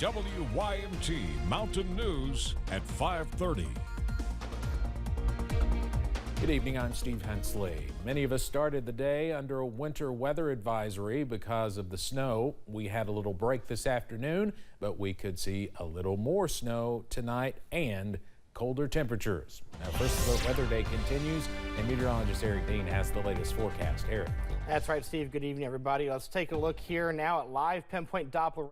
WYMT Mountain News at 5:30. Good evening, I'm Steve Hensley. Many of us started the day under a winter weather advisory because of the snow. We had a little break this afternoon, but we could see a little more snow tonight and colder temperatures. Now, first alert weather day continues, and meteorologist Eric Dean has the latest forecast. Eric. That's right, Steve. Good evening, everybody. Let's take a look here now at live pinpoint Doppler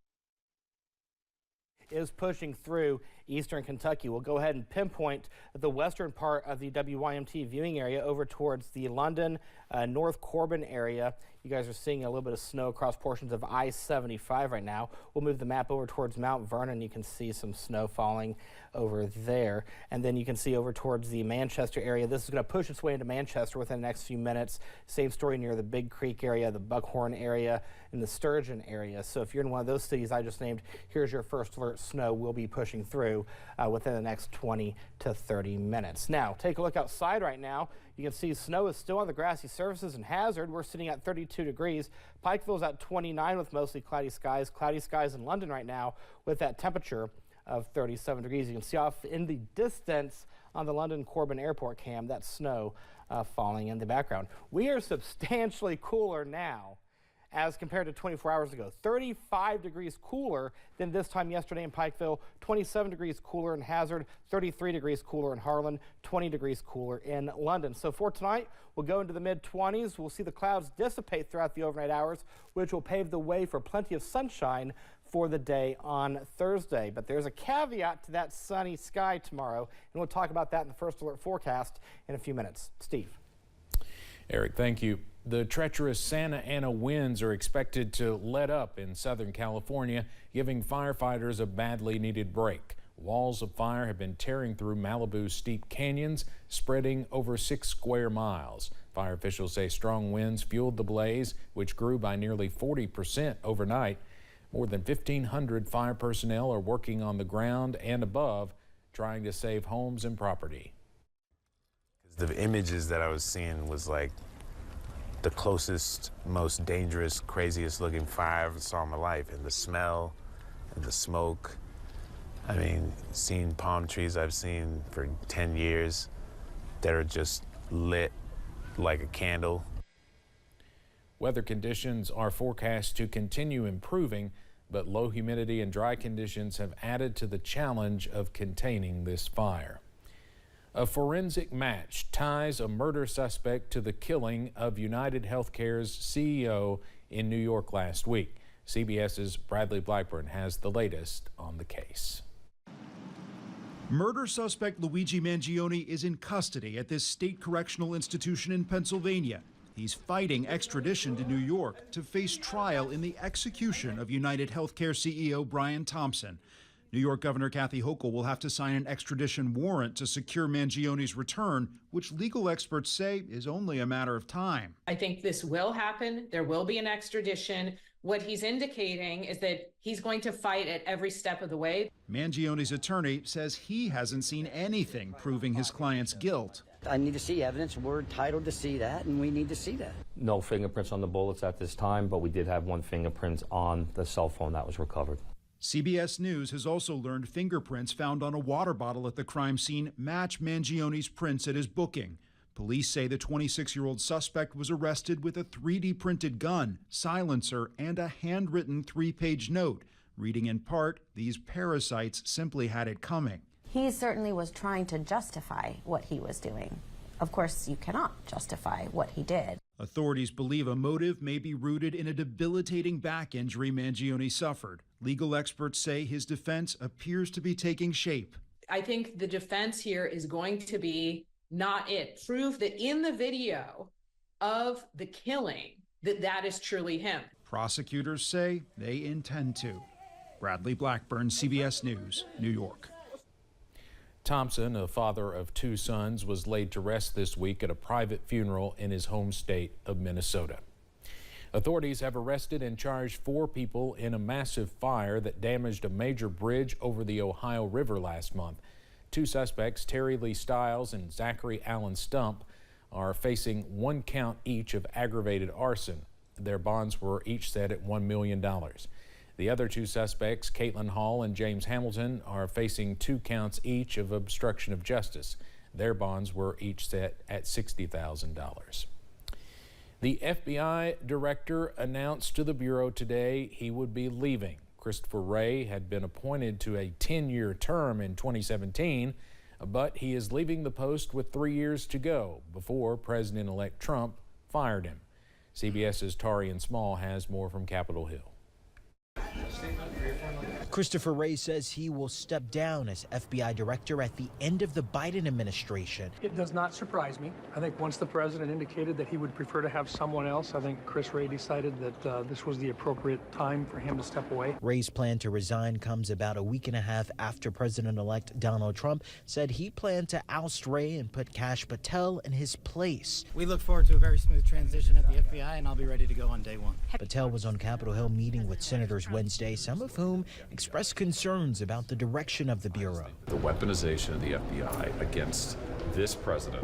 is pushing through eastern Kentucky. We'll go ahead and pinpoint the western part of the WYMT viewing area over towards the London, North Corbin area. You guys are seeing a little bit of snow across portions of I-75 right now. We'll move the map over towards Mount Vernon. You can see some snow falling over there. And then you can see over towards the Manchester area. This is going to push its way into Manchester within the next few minutes. Same story near the Big Creek area, the Buckhorn area, and the Sturgeon area. So if you're in one of those cities I just named, here's your first alert. Snow will be pushing through within the next 20 to 30 minutes. Now, take a look outside right now. You can see snow is still on the grassy surfaces in Hazard. We're sitting at 32 degrees. Pikeville's at 29 with mostly cloudy skies. Cloudy skies in London right now with that temperature of 37 degrees. You can see off in the distance on the London Corbin Airport cam that snow falling in the background. We are substantially cooler now as compared to 24 hours ago. 35 degrees cooler than this time yesterday in Pikeville, 27 degrees cooler in Hazard, 33 degrees cooler in Harlan, 20 degrees cooler in London. So for tonight, we'll go into the mid-20s. We'll see the clouds dissipate throughout the overnight hours, which will pave the way for plenty of sunshine for the day on Thursday. But there's a caveat to that sunny sky tomorrow, and we'll talk about that in the first alert forecast in a few minutes. Steve. Eric, thank you. The treacherous Santa Ana winds are expected to let up in Southern California, giving firefighters a badly needed break. Walls of fire have been tearing through Malibu's steep canyons, spreading over 6 square miles. Fire officials say strong winds fueled the blaze, which grew by nearly 40% overnight. More than 1,500 fire personnel are working on the ground and above, trying to save homes and property. The images that I was seeing was like the closest, most dangerous, craziest looking fire I ever saw in my life. And the smell and the smoke. I mean, seeing palm trees I've seen for 10 years that are just lit like a candle. Weather conditions are forecast to continue improving, but low humidity and dry conditions have added to the challenge of containing this fire. A forensic match ties a murder suspect to the killing of United Healthcare's CEO in New York last week. CBS's Bradley Blackburn has the latest on the case. Murder suspect Luigi Mangione is in custody at this state correctional institution in Pennsylvania. He's fighting extradition to New York to face trial in the execution of United Healthcare CEO Brian Thompson. New York Governor Kathy Hochul will have to sign an extradition warrant to secure Mangione's return, which legal experts say is only a matter of time. I think this will happen. There will be an extradition. What he's indicating is that he's going to fight at every step of the way. Mangione's attorney says he hasn't seen anything proving his client's guilt. I need to see evidence. We're entitled to see that, and we need to see that. No fingerprints on the bullets at this time, but we did have one fingerprint on the cell phone that was recovered. CBS News has also learned fingerprints found on a water bottle at the crime scene match Mangione's prints at his booking. Police say the 26-year-old suspect was arrested with a 3D printed gun, silencer, and a handwritten 3-page note, reading in part, "These parasites simply had it coming." He certainly was trying to justify what he was doing. Of course, you cannot justify what he did. Authorities believe a motive may be rooted in a debilitating back injury Mangione suffered. Legal experts say his defense appears to be taking shape. I think the defense here is going to be not it. Prove that in the video of the killing, that is truly him. Prosecutors say they intend to. Bradley Blackburn, CBS News, New York. Thompson, a father of 2 sons, was laid to rest this week at a private funeral in his home state of Minnesota. Authorities have arrested and charged 4 people in a massive fire that damaged a major bridge over the Ohio River last month. 2 suspects, Terry Lee Stiles and Zachary Allen Stump, are facing 1 count each of aggravated arson. Their bonds were each set at $1 million. The other two suspects, Caitlin Hall and James Hamilton, are facing 2 counts each of obstruction of justice. Their bonds were each set at $60,000. The FBI director announced to the Bureau today he would be leaving. Christopher Wray had been appointed to a 10-year term in 2017, but he is leaving the post with 3 years to go before President-elect Trump fired him. CBS's Tarian Small has more from Capitol Hill. Christopher Wray says he will step down as FBI director at the end of the Biden administration. It does not surprise me. I think once the president indicated that he would prefer to have someone else, I think Chris Wray decided that this was the appropriate time for him to step away. Wray's plan to resign comes about a week and a half after President-elect Donald Trump said he planned to oust Wray and put Kash Patel in his place. We look forward to a very smooth transition at the FBI, and I'll be ready to go on day one. Patel was on Capitol Hill meeting with senators Wednesday, some of whom expressed concerns about the direction of the Bureau. The weaponization of the FBI against this President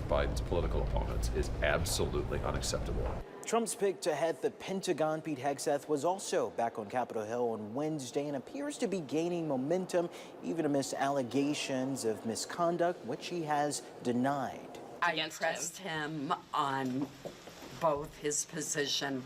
Biden's political opponents is absolutely unacceptable. Trump's pick to head the Pentagon, Pete Hegseth, was also back on Capitol Hill on Wednesday and appears to be gaining momentum, even amidst allegations of misconduct, which he has denied. I pressed him on both his position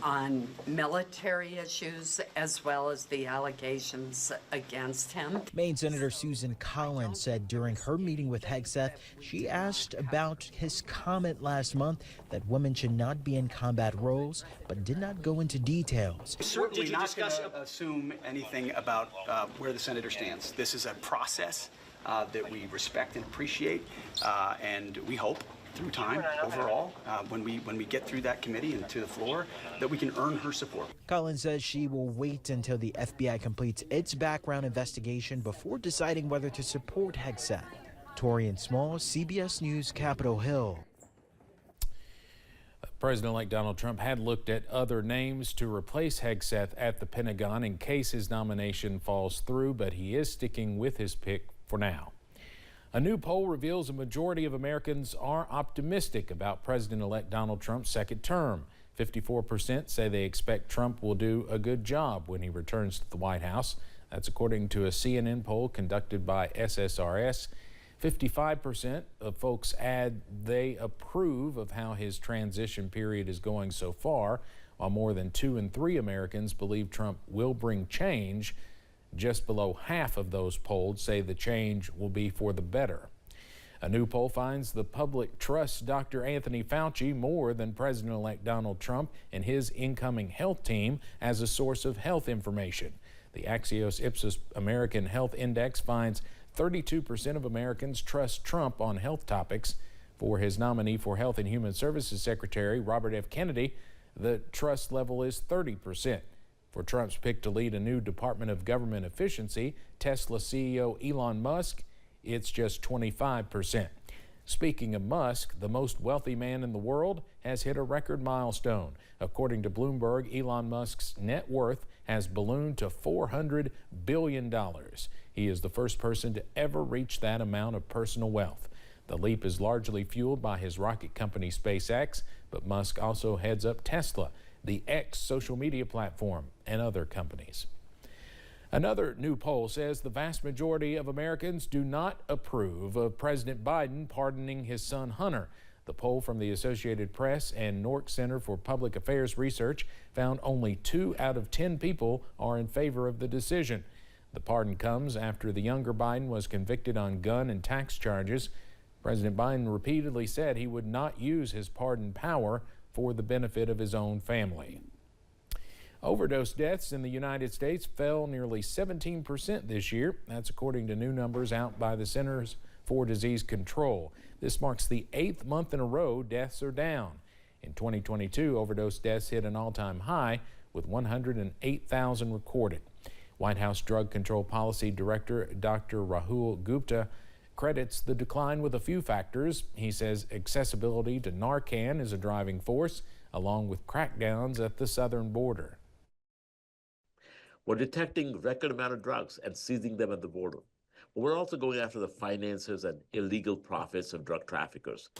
on military issues as well as the allegations against him. Maine Senator Susan Collins said during her meeting with Hegseth, she asked about his comment last month that women should not be in combat roles, but did not go into details. Certainly not going to assume anything about where the senator stands. This is a process that we respect and appreciate, and we hope through time, overall, when we get through that committee and to the floor, that we can earn her support. Collins says she will wait until the FBI completes its background investigation before deciding whether to support Hegseth. Torian Small, CBS News, Capitol Hill. President-elect Donald Trump had looked at other names to replace Hegseth at the Pentagon in case his nomination falls through, but he is sticking with his pick for now. A new poll reveals a majority of Americans are optimistic about President-elect Donald Trump's second term. 54% say they expect Trump will do a good job when he returns to the White House. That's according to a CNN poll conducted by SSRS. 55% of folks add they approve of how his transition period is going so far, while more than 2 in 3 Americans believe Trump will bring change. Just below half of those polled say the change will be for the better. A new poll finds the public trusts Dr. Anthony Fauci more than President-elect Donald Trump and his incoming health team as a source of health information. The Axios Ipsos American Health Index finds 32% of Americans trust Trump on health topics. For his nominee for Health and Human Services Secretary, Robert F. Kennedy, the trust level is 30%. For Trump's pick to lead a new Department of Government Efficiency, Tesla CEO Elon Musk, it's just 25%. Speaking of Musk, the most wealthy man in the world has hit a record milestone. According to Bloomberg, Elon Musk's net worth has ballooned to $400 billion. He is the first person to ever reach that amount of personal wealth. The leap is largely fueled by his rocket company SpaceX, but Musk also heads up Tesla, the X social media platform, and other companies. Another new poll says the vast majority of Americans do not approve of President Biden pardoning his son Hunter. The poll from the Associated Press and Nork Center for Public Affairs Research found only 2 out of 10 people are in favor of the decision. The pardon comes after the younger Biden was convicted on gun and tax charges. President Biden repeatedly said he would not use his pardon power for the benefit of his own family. Overdose deaths in the United States fell nearly 17% this year. That's according to new numbers out by the Centers for Disease Control. This marks the 8th month in a row deaths are down. In 2022, overdose deaths hit an all-time high with 108,000 recorded. White House Drug Control Policy Director Dr. Rahul Gupta credits the decline with a few factors. He says accessibility to Narcan is a driving force, along with crackdowns at the southern border. We're detecting record amount of drugs and seizing them at the border. But we're also going after the finances and illegal profits of drug traffickers.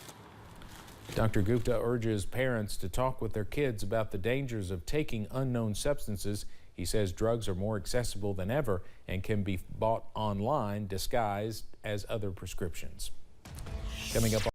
Dr. Gupta urges parents to talk with their kids about the dangers of taking unknown substances. He says drugs are more accessible than ever and can be bought online disguised as other prescriptions. Coming up